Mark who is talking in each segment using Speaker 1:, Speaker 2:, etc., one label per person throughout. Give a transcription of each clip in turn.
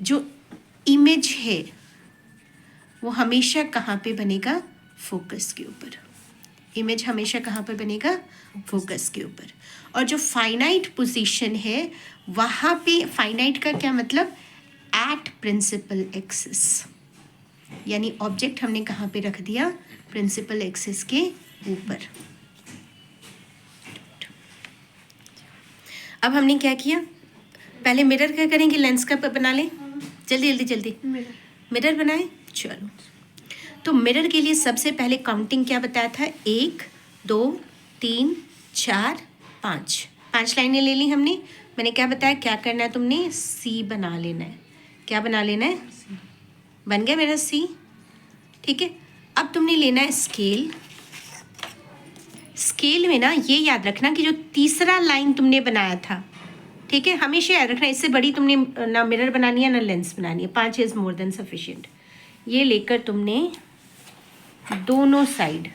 Speaker 1: जो इमेज है वो हमेशा कहाँ पे बनेगा? फोकस के ऊपर। इमेज हमेशा कहाँ पर बनेगा? फोकस के ऊपर। और जो फाइनाइट पोजीशन है वहाँ पे, फाइनाइट का क्या मतलब? एट प्रिंसिपल एक्सिस, यानी ऑब्जेक्ट हमने कहाँ पे रख दिया? प्रिंसिपल एक्सिस के ऊपर। अब हमने क्या किया? पहले मिरर क्या करेंगे? लेंस का बना लें। जल्दी जल्दी जल्दी मिरर बनाएं। चलो, तो मिरर के लिए सबसे पहले काउंटिंग क्या बताया था? 1 2 3 4 5, 5 लाइनें ले ली हमने। मैंने क्या बताया? क्या करना है तुमने? सी बना लेना है। क्या बना लेना है? बन गया मेरा सी। ठीक है, अब तुमने लेना है स्केल। स्केल में ना ये याद रखना कि जो तीसरा लाइन तुमने बनाया था, ठीक है, हमेशा याद रखना, इससे बड़ी तुमने ना मिरर बनानी है ना लेंस बनानी है। 5 इज़ मोर देन सफिशिएंट। ये लेकर तुमने दोनों साइड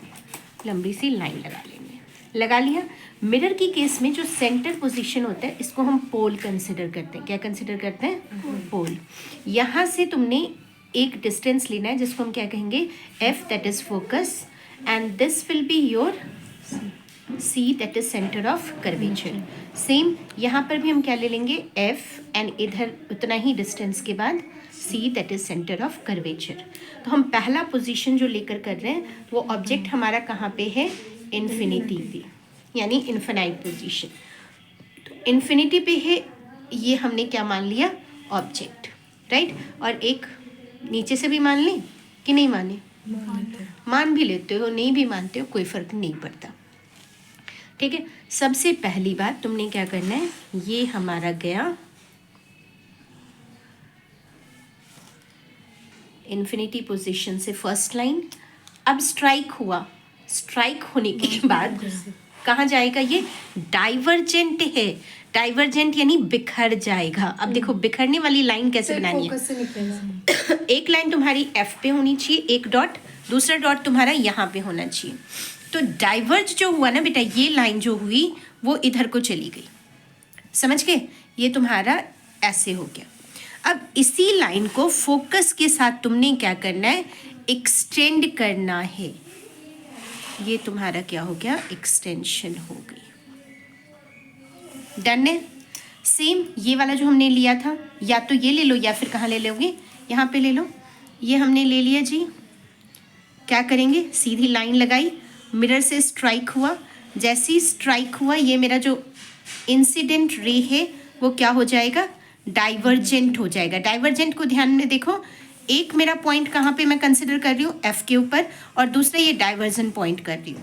Speaker 1: लंबी सी लाइन लगा लेनी है। लगा लिया। मिरर की केस में जो सेंटर पोजीशन होता है इसको हम पोल कंसिडर करते हैं। क्या कंसिडर करते हैं? पोल। यहाँ से तुमने एक डिस्टेंस लेना है जिसको हम क्या कहेंगे? F, that is focus, and this will be your C, that is centre of curvature. Same यहाँ पर भी हम क्या ले लेंगे? एफ, एंड इधर उतना ही डिस्टेंस के बाद C, that is centre of curvature. तो हम पहला पोजीशन जो लेकर कर रहे हैं वो ऑब्जेक्ट हमारा कहाँ पे है? इन्फिनिटी पे, यानी इन्फिनाइट पोजीशन। तो इन्फिनिटी पे है, ये हमने क्या मान लिया? Object, right. और एक नीचे से भी मान लें कि नहीं माने? मान भी लेते हो, नहीं भी मानते हो, कोई फर्क नहीं पड़ता। ठीक है, सबसे पहली बात तुमने क्या करना है? ये हमारा गया इन्फिनिटी पोजीशन से फर्स्ट लाइन। अब स्ट्राइक हुआ। स्ट्राइक होने के बाद कहाँ जाएगा? ये डाइवर्जेंट है। डाइवर्जेंट यानी बिखर जाएगा। अब देखो बिखरने वाली लाइन कैसे बनानी है? एक लाइन तुम्हारी एफ पे होनी चाहिए, एक डॉट, दूसरा डॉट तुम्हारा यहाँ पे होना चाहिए। तो डाइवर्ज जो हुआ ना बेटा, ये लाइन जो हुई वो इधर को चली गई। समझ गए? ये तुम्हारा ऐसे हो गया। अब इसी लाइन को फोकस के साथ तुमने क्या करना है? एक्सटेंड करना है। ये तुम्हारा क्या हो गया? एक्सटेंशन हो गई। डन है। सेम ये वाला जो हमने लिया था, या तो ये ले लो या फिर कहाँ ले लोगे? यहाँ पे ले लो। ये हमने ले लिया जी। क्या करेंगे? सीधी लाइन लगाई, मिरर से स्ट्राइक हुआ। जैसे ही स्ट्राइक हुआ, ये मेरा जो इंसिडेंट रे है वो क्या हो जाएगा? डाइवर्जेंट हो जाएगा। डाइवर्जेंट को ध्यान में देखो, एक मेरा पॉइंट कहाँ पे मैं कंसिडर कर रही हूँ? एफ के ऊपर, और दूसरा ये डाइवर्जन पॉइंट कर रही हूँ।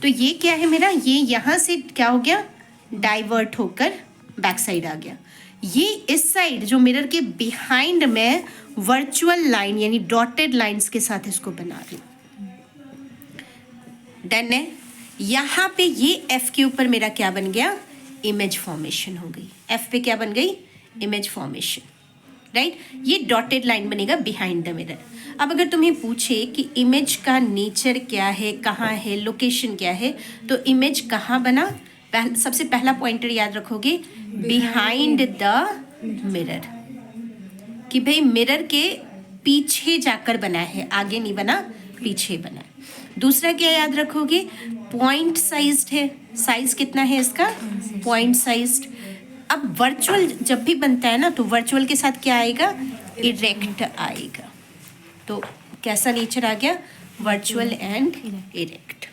Speaker 1: तो ये क्या है मेरा? ये यहाँ से क्या हो गया? डाइवर्ट होकर बैक साइड आ गया। ये इस साइड जो मिरर के बिहाइंड में वर्चुअल लाइन यानी डॉटेड लाइंस के साथ इसको बना रही हूँ। डन है। यहाँ पे ये एफ के ऊपर मेरा क्या बन गया? इमेज फॉर्मेशन हो गई। एफ पे क्या बन गई? Image formation, right. ये डॉटेड लाइन बनेगा बिहाइंड द मिरर। अब अगर तुम्हें पूछे कि इमेज का नेचर क्या है, कहाँ है, लोकेशन क्या है, तो इमेज कहाँ बना? सबसे पहला पॉइंटर याद रखोगे, बिहाइंड द मिरर, कि भाई मिरर के पीछे जाकर बना है, आगे नहीं बना, पीछे बना है। दूसरा क्या याद रखोगे? पॉइंट साइज्ड है। साइज कितना है इसका? Point sized. अब वर्चुअल जब भी बनता है ना, तो वर्चुअल के साथ क्या आएगा? इरेक्ट आएगा। तो कैसा नेचर आ गया? Virtual and erect.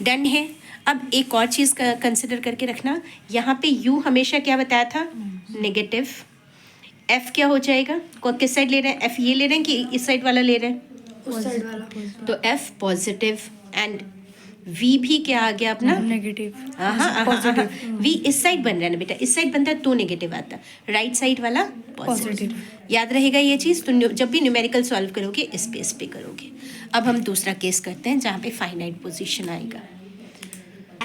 Speaker 1: डन है। अब एक और चीज़ कंसिडर करके रखना, यहाँ पे यू हमेशा क्या बताया था? नेगेटिव। एफ क्या हो जाएगा? किस साइड ले रहे हैं? एफ ये ले रहे हैं कि इस साइड वाला ले रहे हैं?
Speaker 2: उस साइड वाला।
Speaker 1: तो एफ पॉजिटिव, एंड वी भी क्या आ गया अपना?
Speaker 2: नेगेटिव।
Speaker 1: पॉजिटिव। वी इस साइड बन रहा है ना बेटा, इस साइड बनता है तो नेगेटिव आता है, राइट साइड वाला पॉजिटिव। याद रहेगा ये चीज़। तो जब भी न्यूमेरिकल सॉल्व करोगे इस पे करोगे। अब हम दूसरा केस करते हैं जहाँ पे फाइनाइट पोजीशन आएगा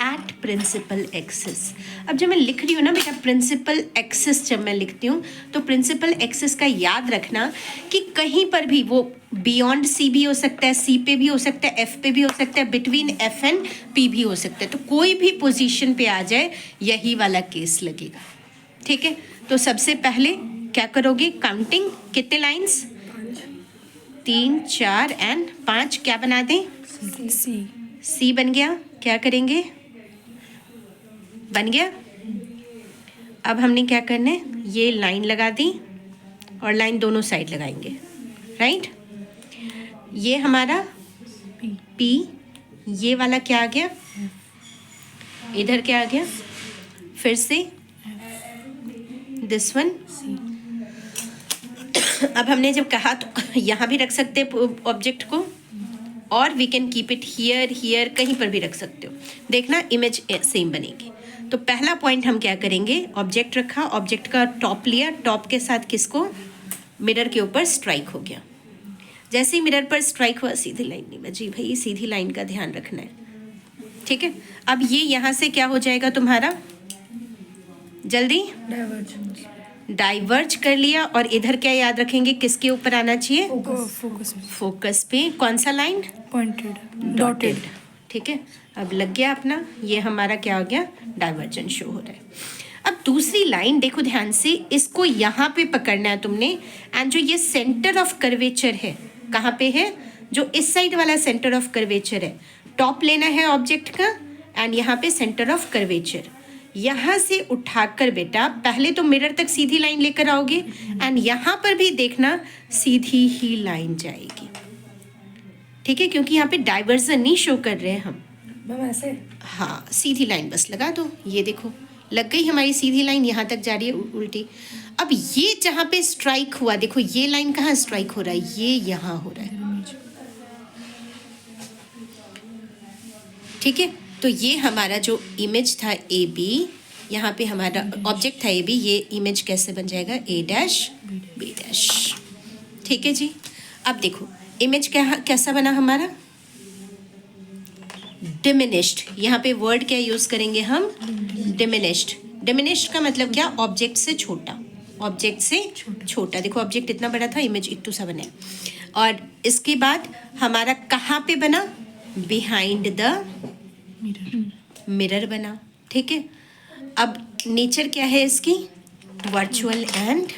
Speaker 1: एट प्रिंसिपल एक्सिस। अब जब मैं लिख रही हूँ ना बेटा प्रिंसिपल एक्सिस, जब मैं लिखती हूँ तो प्रिंसिपल एक्सिस का याद रखना कि कहीं पर भी वो बियॉन्ड सी भी हो सकता है, सी पे भी हो सकता है, एफ पे भी हो सकता है, बिटवीन एफ एंड पी भी हो सकता है। तो कोई भी पोजीशन पे आ जाए यही वाला केस लगेगा। ठीक है, तो सबसे पहले क्या करोगे? काउंटिंग, कितने लाइंस? 3, 4 एंड 5, क्या बना दें? सी बन गया। क्या करेंगे? बन गया। अब हमने क्या करना है, ये लाइन लगा दी और लाइन दोनों साइड लगाएंगे, राइट। ये हमारा पी, ये वाला क्या आ गया? इधर क्या आ गया? फिर से दिस वन। अब हमने जब कहा तो यहाँ भी रख सकते हैं ऑब्जेक्ट को, और we can keep it here, here, कहीं पर भी रख सकते हो। देखना इमेज सेम बनेगी। तो पहला पॉइंट हम क्या करेंगे, ऑब्जेक्ट रखा, ऑब्जेक्ट का टॉप लिया, टॉप के साथ किसको? मिरर के ऊपर स्ट्राइक हो गया। जैसे ही मिरर पर स्ट्राइक हुआ, सीधी लाइन नहीं बजी भाई, सीधी लाइन का ध्यान रखना है, ठीक है। अब ये यहाँ से क्या हो जाएगा तुम्हारा? जल्दी डाइवर्ज कर लिया, और इधर क्या याद रखेंगे, किसके ऊपर आना चाहिए? फोकस पे। कौन सा लाइन?
Speaker 2: पॉइंटेड,
Speaker 1: डॉटेड, ठीक है। अब लग गया अपना, ये हमारा क्या हो गया? डाइवर्जेंस शो हो रहा है। अब दूसरी लाइन देखो ध्यान से, इसको यहाँ पे पकड़ना है तुमने, एंड जो ये सेंटर ऑफ कर्वेचर है, कहाँ पे है? जो इस साइड वाला सेंटर ऑफ कर्वेचर है, टॉप लेना है ऑब्जेक्ट का, एंड यहाँ पे सेंटर ऑफ कर्वेचर, यहाँ से उठाकर बेटा पहले तो मिरर तक सीधी लाइन लेकर आओगे, एंड यहाँ पर भी देखना सीधी ही लाइन जाएगी, ठीक है, क्योंकि यहाँ पे डाइवर्जन नहीं शो कर रहे हैं हम।
Speaker 2: मैम ऐसे?
Speaker 1: हाँ, सीधी लाइन बस लगा दो। ये देखो लग गई हमारी सीधी लाइन, यहाँ तक जा रही है उल्टी। अब ये जहाँ पे स्ट्राइक हुआ, देखो ये लाइन कहाँ स्ट्राइक हो रहा है? ये यहाँ हो रहा है, ठीक है। तो ये हमारा जो इमेज था ए बी, यहाँ पे हमारा ऑब्जेक्ट था ए बी, ये इमेज कैसे बन जाएगा? ए डैश बी डैश, ठीक है जी। अब देखो इमेज कैसा बना हमारा? डिमिनिश्ड। यहाँ पे वर्ड क्या यूज करेंगे हम? डिमिनिश्ड। डिमिनिश्ड का मतलब क्या? ऑब्जेक्ट से छोटा, ऑब्जेक्ट से छोटा। देखो ऑब्जेक्ट इतना बड़ा था, इमेज इतना सा बना। और इसके बाद हमारा कहाँ पे बना? बिहाइंड द मिरर बना, ठीक है। अब नेचर क्या है इसकी? वर्चुअल एंड,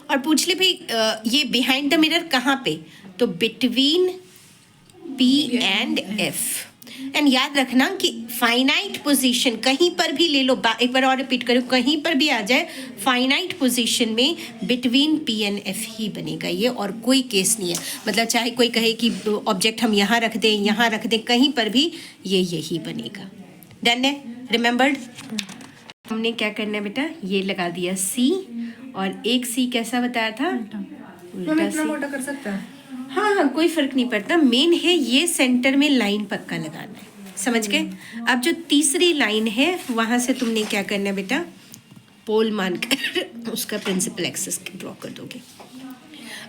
Speaker 1: और पूछ ले भाई ये बिहाइंड द मिरर कहाँ पे? तो between P and F. And याद रखना कि फाइनाइट पोजीशन कहीं पर भी ले लो, एक बार और रिपीट करो, कहीं पर भी आ जाए फाइनाइट पोजीशन में बिटवीन पी एंड एफ ही बनेगा ये, और कोई केस नहीं है। मतलब चाहे कोई कहे कि ऑब्जेक्ट हम यहाँ रख दें, यहाँ रख दें, कहीं पर भी ये यही बनेगा। डन है? रिमेंबर्ड? हमने क्या करना है बेटा? ये लगा दिया सी, और एक सी कैसा बताया था?
Speaker 2: उल्टा सी। मोटा कर सकता है?
Speaker 1: हाँ हाँ, कोई फर्क नहीं पड़ता, मेन है ये सेंटर में लाइन पक्का लगाना है, समझ गए। अब जो तीसरी लाइन है वहां से तुमने क्या करना है बेटा? पोल मानकर उसका प्रिंसिपल एक्सिस ड्रॉ कर दोगे।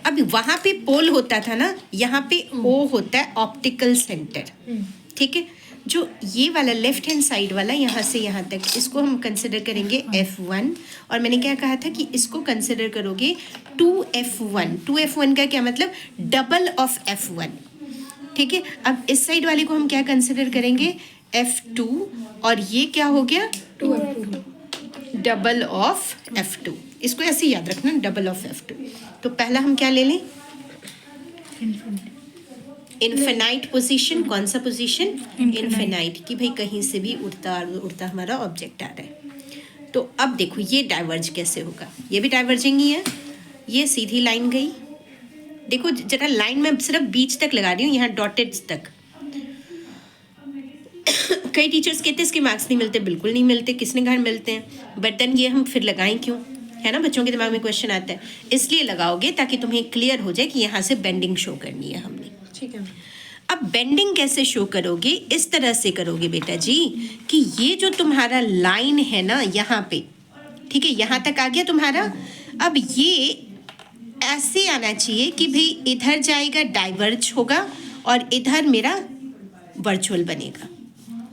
Speaker 1: अब वहां पे पोल होता था ना, यहाँ पे ओ होता है ऑप्टिकल सेंटर, ठीक है। जो ये वाला लेफ्ट हैंड साइड वाला यहाँ से यहाँ तक, इसको हम कंसिडर करेंगे F1, और मैंने क्या कहा था कि इसको कंसिडर करोगे 2F1। 2F1 का क्या मतलब? डबल ऑफ F1, ठीक है। अब इस साइड वाले को हम क्या कंसिडर करेंगे? F2, और ये क्या हो गया?
Speaker 2: 2F2,
Speaker 1: double of F2। इसको ऐसे याद रखना, डबल ऑफ F2। तो पहला हम क्या ले लें? Infinite position. कौन सा पोजीशन? इन्फिनाइट, कि भाई कहीं से भी उड़ता उड़ता हमारा ऑब्जेक्ट आ रहा है। तो अब देखो ये डाइवर्ज कैसे होगा? ये भी डाइवर्जिंग ही है, ये सीधी लाइन गई। देखो जरा लाइन में सिर्फ बीच तक लगा रही हूँ, यहाँ डॉटेड तक। कई टीचर्स कहते हैं इसके मार्क्स नहीं मिलते, बिल्कुल नहीं मिलते, किसने कहा मिलते हैं, बट देन ये हम फिर लगाएं क्यों? है ना, बच्चों के दिमाग में क्वेश्चन आता है, इसलिए लगाओगे ताकि तुम्हें क्लियर हो जाए कि यहाँ से बेंडिंग शो करनी है हमने,
Speaker 2: ठीक है।
Speaker 1: अब बेंडिंग कैसे शो करोगे? इस तरह से करोगे बेटा जी कि ये जो तुम्हारा लाइन है ना यहाँ पे, ठीक है, यहाँ तक आ गया तुम्हारा। अब ये ऐसे आना चाहिए कि भाई इधर जाएगा डाइवर्ज होगा, और इधर मेरा वर्चुअल बनेगा।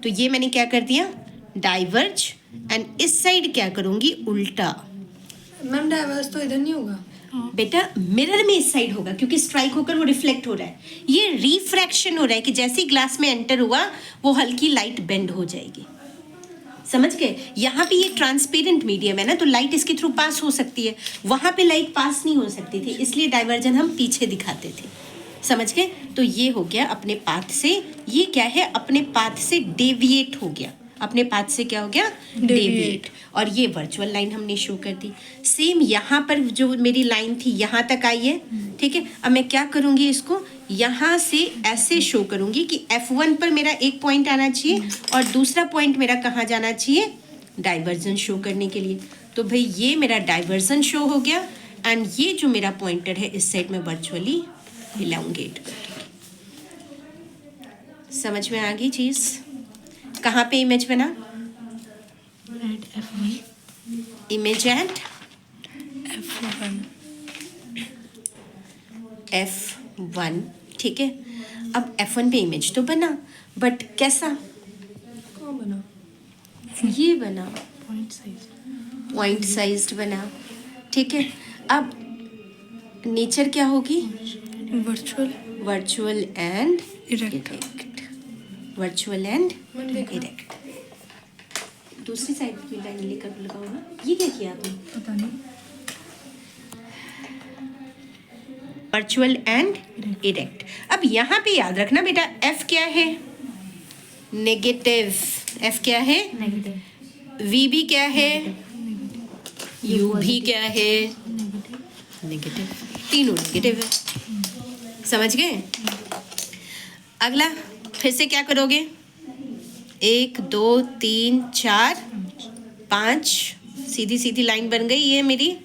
Speaker 1: तो ये मैंने क्या कर दिया? डाइवर्ज, एंड इस साइड क्या करूँगी? उल्टा।
Speaker 2: मैम डाइवर्ज तो इधर नहीं होगा
Speaker 1: बेटा, मिरर में इस साइड होगा, क्योंकि स्ट्राइक होकर वो रिफ्लेक्ट हो रहा है। ये रिफ्रैक्शन हो रहा है कि जैसे ही ग्लास में एंटर हुआ वो हल्की लाइट बेंड हो जाएगी, समझ गए? यहाँ पे ये ट्रांसपेरेंट मीडियम है ना, तो लाइट इसके थ्रू पास हो सकती है, वहाँ पे लाइट पास नहीं हो सकती थी, इसलिए डाइवर्जन हम पीछे दिखाते थे। समझ गए? तो ये हो गया अपने पाथ से, ये क्या है, अपने पाथ से डेविएट हो गया, अपने पाथ से क्या हो गया, डेविएट। और ये वर्चुअल लाइन हमने शो कर दी। सेम यहाँ पर जो मेरी लाइन थी यहाँ तक आई है, ठीक है। अब मैं क्या करूँगी, इसको यहाँ से ऐसे शो करूँगी कि F1 पर मेरा एक पॉइंट आना चाहिए और दूसरा पॉइंट मेरा कहाँ जाना चाहिए, डाइवर्जन शो करने के लिए। तो भाई ये मेरा डाइवर्जन शो हो गया, एंड ये जो मेरा पॉइंटर है इस साइड में वर्चुअली इलांगेट कर दूँगी। समझ में आ गई चीज़? कहाँ पे इमेज बना, इमेज एट F1, ठीक है। अब F1 पे इमेज तो बना, बट कैसा,
Speaker 2: कौन बना?
Speaker 1: ये बना,
Speaker 2: पॉइंट साइज।
Speaker 1: पॉइंट साइज्ड बना, ठीक है। अब नेचर क्या होगी,
Speaker 2: virtual
Speaker 1: virtual and
Speaker 2: erect.
Speaker 1: Virtual and
Speaker 2: मैंने देखा।
Speaker 1: इरेक्ट। दूसरी साइड की लाइन लेकर लगाओ ना। ये क्या किया आपने,
Speaker 2: पता नहीं।
Speaker 1: Virtual and erect. अब यहाँ पे याद रखना बेटा, F क्या है, नेगेटिव। F क्या है,
Speaker 2: नेगेटिव।
Speaker 1: V भी क्या है, U भी क्या है, नेगेटिव। तीनों नेगेटिव है। समझ गए? अगला फिर से क्या करोगे, 1 2 3 4 5 सीधी सीधी लाइन बन गई ये मेरी,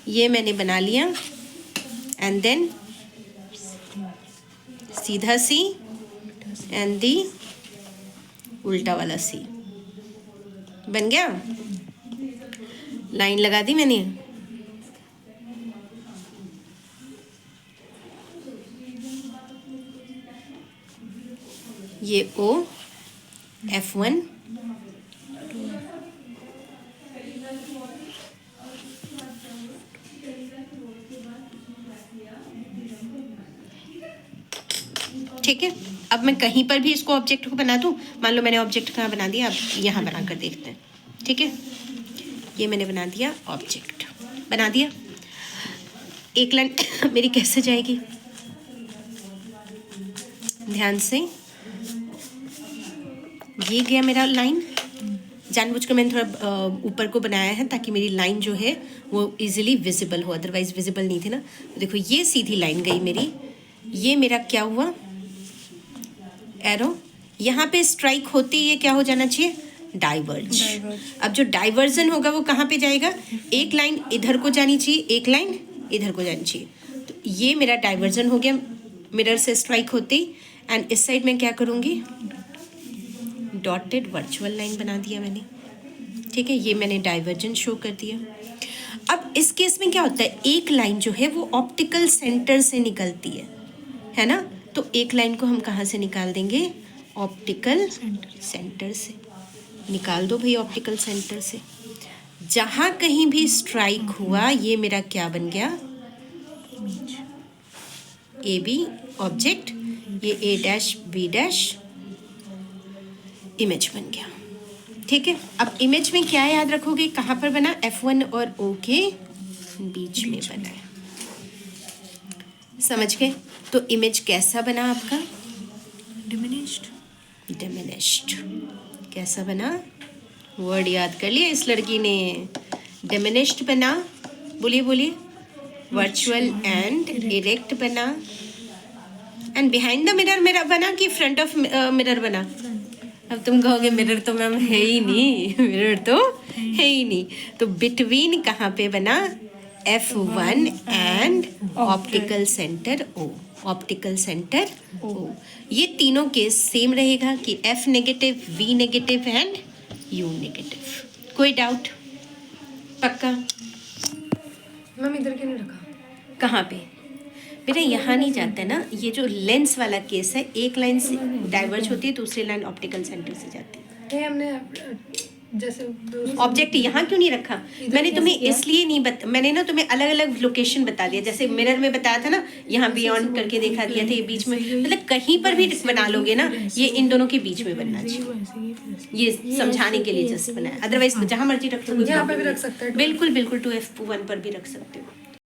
Speaker 1: ये मैंने बना लिया, एंड देन सीधा सी एंड दी उल्टा वाला सी बन गया। लाइन लगा दी मैंने। ये O F1 ठीक है। अब मैं कहीं पर भी इसको ऑब्जेक्ट को बना दूं, मान लो मैंने ऑब्जेक्ट कहाँ बना दिया, अब यहाँ बना कर देखते हैं, ठीक है। ये मैंने बना दिया, ऑब्जेक्ट बना दिया। एक लाइन मेरी कैसे जाएगी, ध्यान से, ये गया मेरा लाइन, जानबूझकर मैंने थोड़ा ऊपर को बनाया है ताकि मेरी लाइन जो है वो इजीली विजिबल हो, अदरवाइज विजिबल नहीं थी ना। तो देखो ये सीधी लाइन गई मेरी, ये मेरा क्या हुआ, एरो, यहाँ पे स्ट्राइक होते ही ये क्या हो जाना चाहिए, डाइवर्ज। अब जो डाइवर्जन होगा वो कहाँ पे जाएगा, एक लाइन इधर को जानी चाहिए, एक लाइन इधर को जानी चाहिए। तो ये मेरा डाइवर्जन हो गया मिरर से स्ट्राइक होते ही, एंड इस साइड में क्या करूँगी, डॉटेड वर्चुअल लाइन बना दिया मैंने, ठीक है। ये मैंने डाइवर्जन शो कर दिया। अब इस केस में क्या होता है, एक लाइन जो है वो ऑप्टिकल सेंटर से निकलती है ना। तो एक लाइन को हम कहाँ से निकाल देंगे, ऑप्टिकल सेंटर से निकाल दो भाई, ऑप्टिकल सेंटर से। जहाँ कहीं भी स्ट्राइक हुआ ये मेरा क्या बन गया, ए बी ऑब्जेक्ट, ये ए डैश बी डैश इमेज बन गया, ठीक है। अब इमेज में क्या याद रखोगे, कहाँ पर बना, F1 और O के बीच में बना है, समझ गए। तो इमेज कैसा बना आपका, डिमिनिश्ड। डिमिनिश्ड कैसा बना, वर्ड याद कर लिया इस लड़की ने, डिमिनिश्ड बना, बोलिए बोलिए, वर्चुअल एंड इरेक्ट बना, एंड बिहाइंड द मिरर मेरा बना कि फ्रंट ऑफ मिरर बना। अब तुम कहोगे मिरर तो मैम है ही नहीं, मिरर तो है ही नहीं, तो बिटवीन कहाँ पे बना, F1 and optical centre O, optical centre O। ये तीनों केस सेम रहेगा कि F negative, V negative and U negative. कोई डाउट, पक्का?
Speaker 2: मैम इधर क्यों नहीं रखा?
Speaker 1: कहाँ पे बेटा, यहाँ नहीं जाता है ना, ये जो लेंस वाला केस है, एक लाइन से डाइवर्ज होती है, दूसरी लाइन ऑप्टिकल सेंटर से जाती है।
Speaker 2: ये हमने जैसे
Speaker 1: ऑब्जेक्ट यहाँ क्यों नहीं रखा? मैंने तुम्हें इसलिए नहीं मैंने ना तुम्हें अलग अलग लोकेशन बता दिया, जैसे मिरर में बताया था ना, यहाँ बियॉन्ड करके देखा दिया था, ये बीच में, मतलब कहीं पर भी बना लोगे ना, ये इन दोनों के बीच में बनना चाहिए, ये समझाने के लिए जस्ट बनाया, अदरवाइज जहाँ मर्जी रख लो,
Speaker 2: यहाँ पे भी रख सकते हैं।
Speaker 1: बिल्कुल बिल्कुल 2F1 पर भी रख सकते हो।